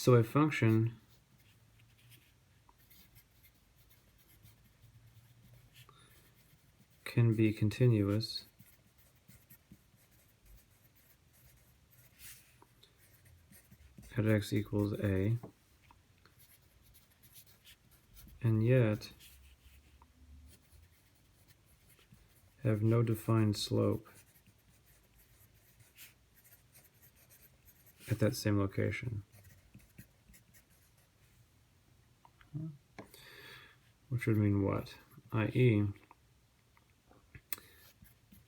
So a function can be continuous at x equals a, and yet have no defined slope at that same location. Which would mean what? i.e.,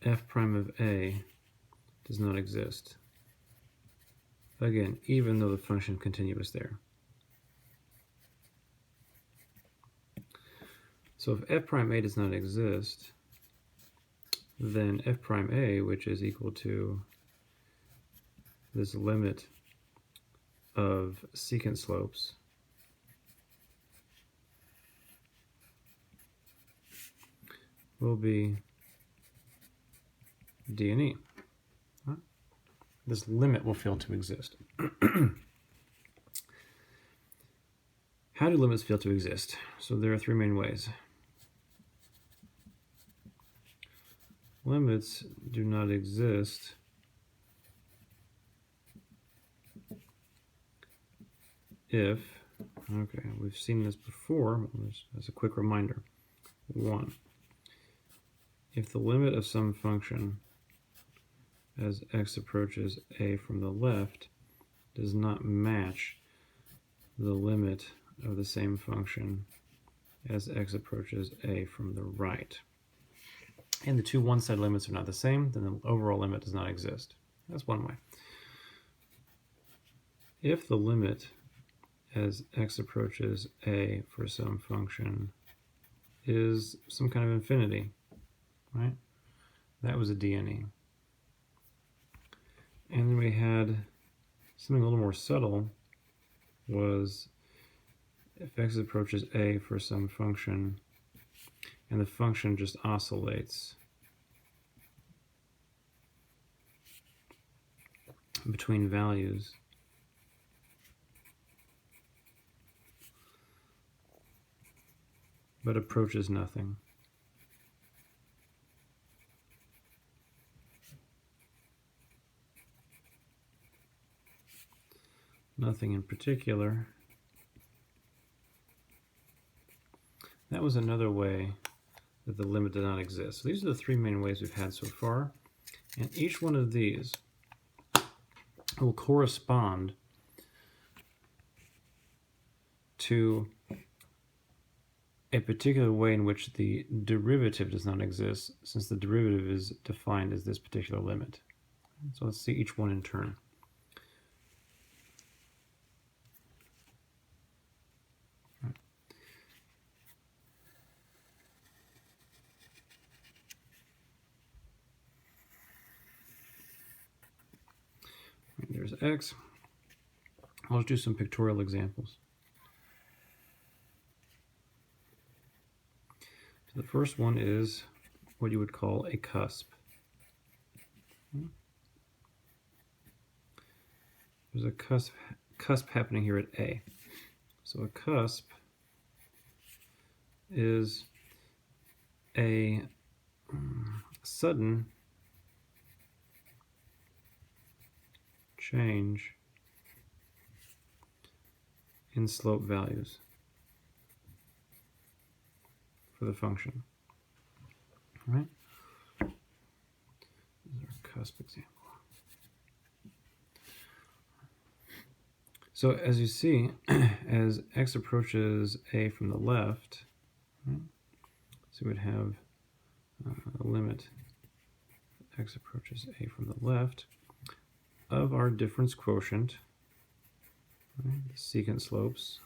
f prime of a does not exist. Again, even though the function continuous there. So if f prime a does not exist, then f prime a, which is equal to this limit of secant slopes, will be d and e. This limit will fail to exist. How do limits fail to exist? So there are three main ways. Limits do not exist if, okay, we've seen this before, as a quick reminder. 1, if the limit of some function as x approaches a from the left does not match the limit of the same function as x approaches a from the right, and the two one-side limits are not the same, then the overall limit does not exist. That's one way. If the limit as x approaches a for some function is some kind of infinity, right? That was a d and e. And then we had something a little more subtle, was if x approaches a for some function and the function just oscillates between values but approaches nothing. Nothing in particular. That was another way that the limit did not exist. So these are the three main ways we've had so far. And each one of these will correspond to a particular way in which the derivative does not exist, since the derivative is defined as this particular limit. So let's see each one in turn. There's x. I'll do some pictorial examples. So the first one is what you would call a cusp. There's a cusp happening here at A. So a cusp is a sudden change in slope values for the function. All right? This is our cusp example. So as you see, as x approaches a from the left, right, so we would have a limit x approaches a from the left of our difference quotient, right, the secant slopes,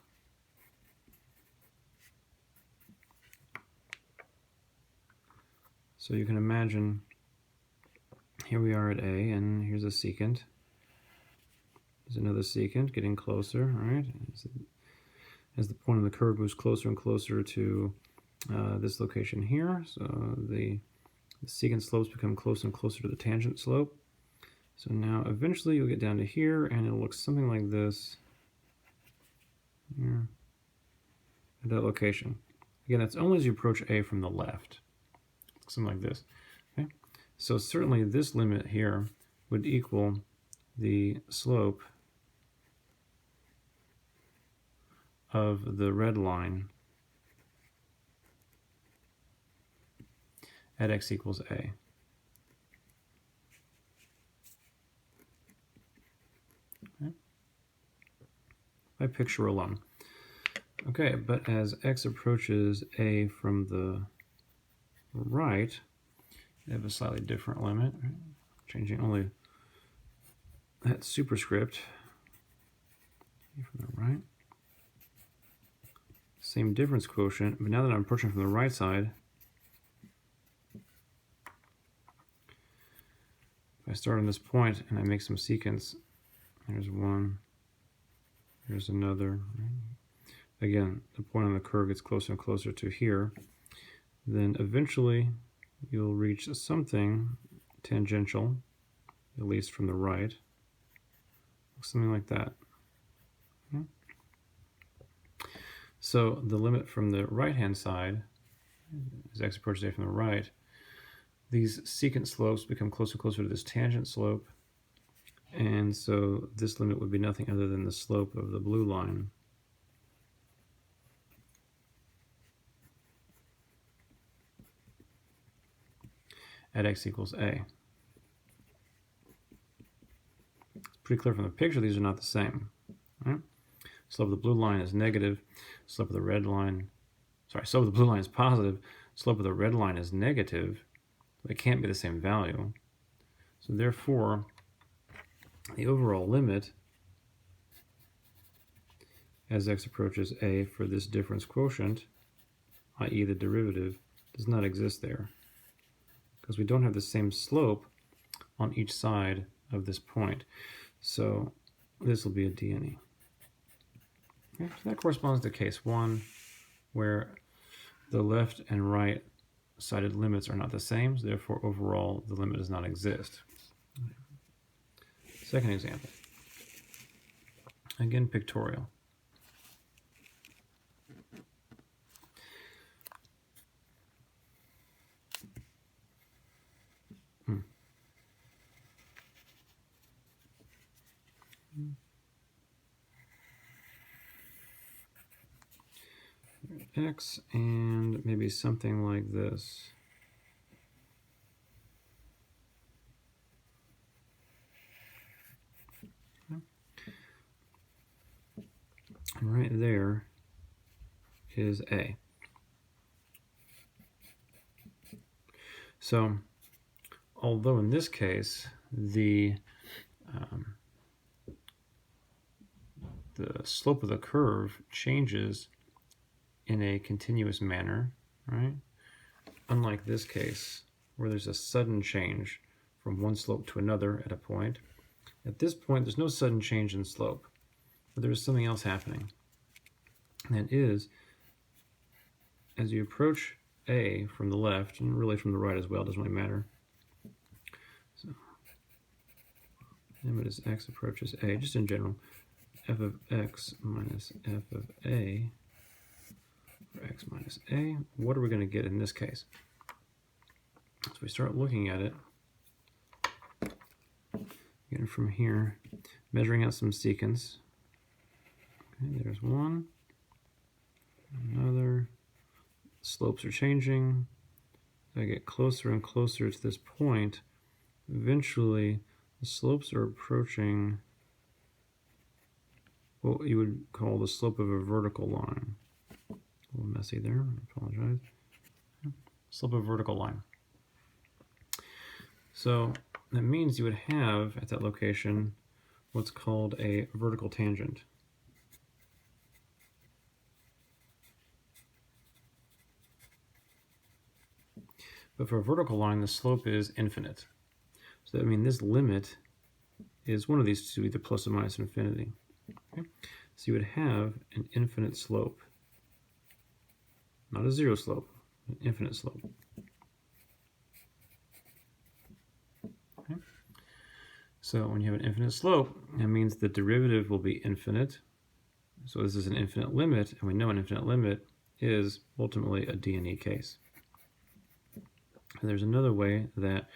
so you can imagine here we are at A, and here's a secant. There's another secant getting closer, all right? As the point of the curve moves closer and closer to this location here, so the secant slopes become closer and closer to the tangent slope. So now eventually you'll get down to here, and it'll look something like this. here, at that location. Again, that's only as you approach A from the left. Something like this. Okay? So certainly this limit here would equal the slope of the red line at x equals A. Okay? By picture alone. Okay, but as x approaches A from the right, you have a slightly different limit, right? Changing only that superscript from the right. Same difference quotient, but now that I'm approaching from the right side, if I start on this point and I make some secants, there's one, here's another. Again, the point on the curve gets closer and closer to here. Then eventually you'll reach something tangential, at least from the right. Something like that. Okay. So the limit from the right-hand side, as x approaches A from the right, these secant slopes become closer and closer to this tangent slope. And so this limit would be nothing other than the slope of the blue line. At x equals A. It's pretty clear from the picture these are not the same. Right? Slope of the blue line is negative, slope of the red line, slope of the blue line is positive, slope of the red line is negative. They can't be the same value. So therefore, the overall limit as x approaches A for this difference quotient, i.e. the derivative, does not exist there, because we don't have the same slope on each side of this point. So this will be a d/e. Okay, so that corresponds to case 1, where the left and right sided limits are not the same, so therefore overall the limit does not exist. Second example. Again, pictorial. X and maybe something like this. And right there is A. So, although in this case the slope of the curve changes in a continuous manner, right? Unlike this case, where there's a sudden change from one slope to another at a point. At this point, there's no sudden change in slope, but there's something else happening. And that is, as you approach A from the left, and really from the right as well, doesn't really matter. So, limit as x approaches A, just in general, f of x minus f of A, for x minus A, what are we going to get in this case? So we start looking at it, again from here, measuring out some secants. Okay, there's one, another, slopes are changing. As I get closer and closer to this point, eventually the slopes are approaching what you would call the slope of a vertical line. A little messy there, I apologize. Slope of a vertical line. So that means you would have at that location what's called a vertical tangent. But for a vertical line, the slope is infinite. So that means this limit is one of these two, either plus or minus infinity. Okay? So you would have an infinite slope. Not a zero slope, an infinite slope. Okay? So when you have an infinite slope, that means the derivative will be infinite. So this is an infinite limit, and we know an infinite limit is ultimately a D&E case. And there's another way that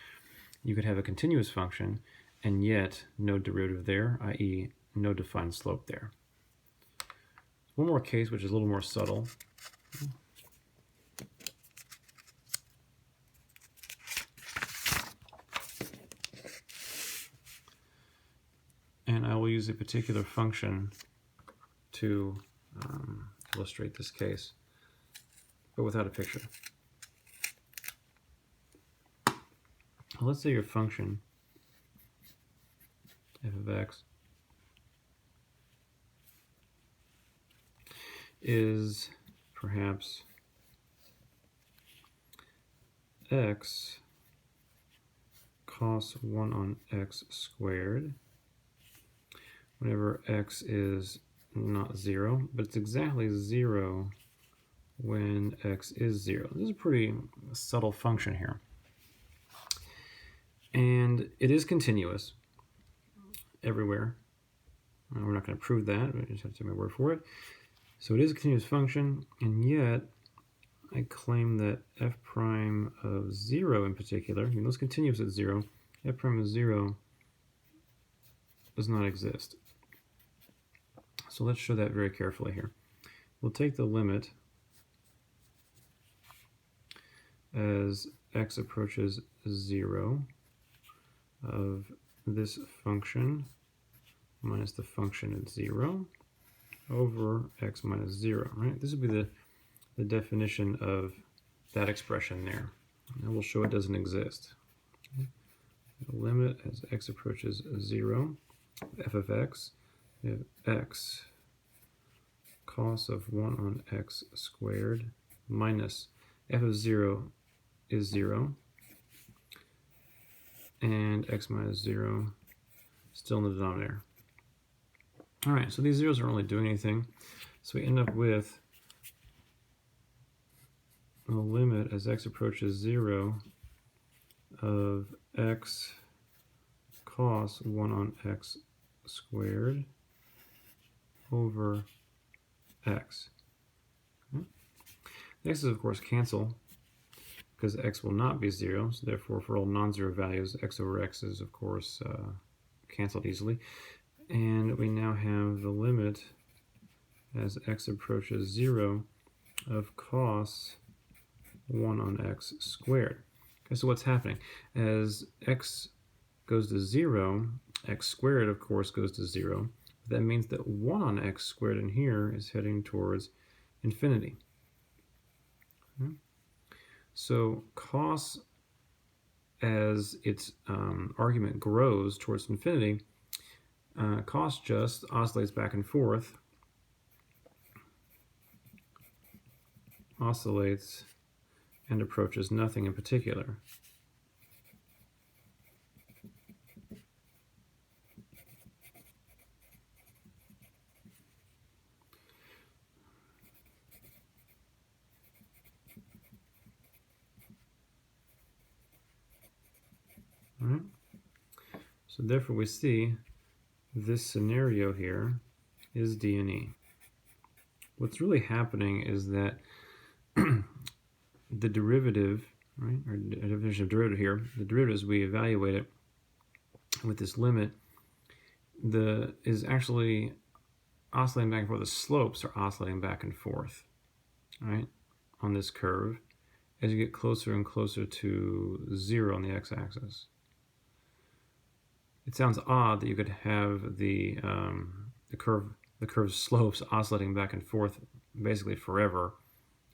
you could have a continuous function and yet no derivative there, i.e. no defined slope there. One more case which is a little more subtle. And I will use a particular function to illustrate this case, but without a picture. Well, let's say your function f of x is perhaps x cos 1 on x squared whenever x is not 0, but it's exactly 0 when x is 0. This is a pretty subtle function here. And it is continuous everywhere. We're not going to prove that, but I just have to take my word for it. So it is a continuous function, and yet I claim that f prime of 0 in particular, even though it's continuous at 0, f prime of 0 does not exist. So let's show that very carefully here. We'll take the limit as x approaches 0 of this function minus the function at 0 over x minus 0, right? This would be the definition of that expression there. And we'll show it doesn't exist. Okay. The limit as x approaches 0, f of x, we have x cos of 1 on x squared minus f of 0 is 0, and x minus 0 still in the denominator. All right, so these zeros aren't really doing anything. So we end up with a limit as x approaches 0 of x cos 1 on x squared over x. Okay. The x's, of course, cancel because x will not be 0. So therefore, for all non-zero values, x over x is, of course, canceled easily. And we now have the limit as x approaches 0 of cos 1 on x squared. Okay, so what's happening? As x goes to 0, x squared, of course, goes to 0. That means that 1 on x squared in here is heading towards infinity. Okay. So cos, as its argument grows towards infinity, cos just oscillates back and forth, oscillates and approaches nothing in particular. All right. So therefore we see this scenario here is D&E. What's really happening is that the derivative, right, or a definition of derivative here, the derivative as we evaluate it with this limit, is actually oscillating back and forth. The slopes are oscillating back and forth, right, on this curve as you get closer and closer to 0 on the x-axis. It sounds odd that you could have the curve's slopes oscillating back and forth basically forever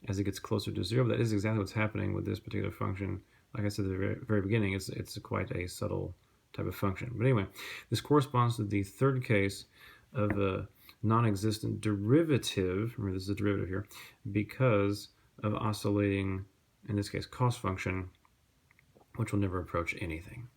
as it gets closer to 0. But that is exactly what's happening with this particular function. Like I said at the very beginning, it's quite a subtle type of function. But anyway, this corresponds to the third case of a non-existent derivative. Remember, this is a derivative here because of oscillating, in this case, cos function, which will never approach anything.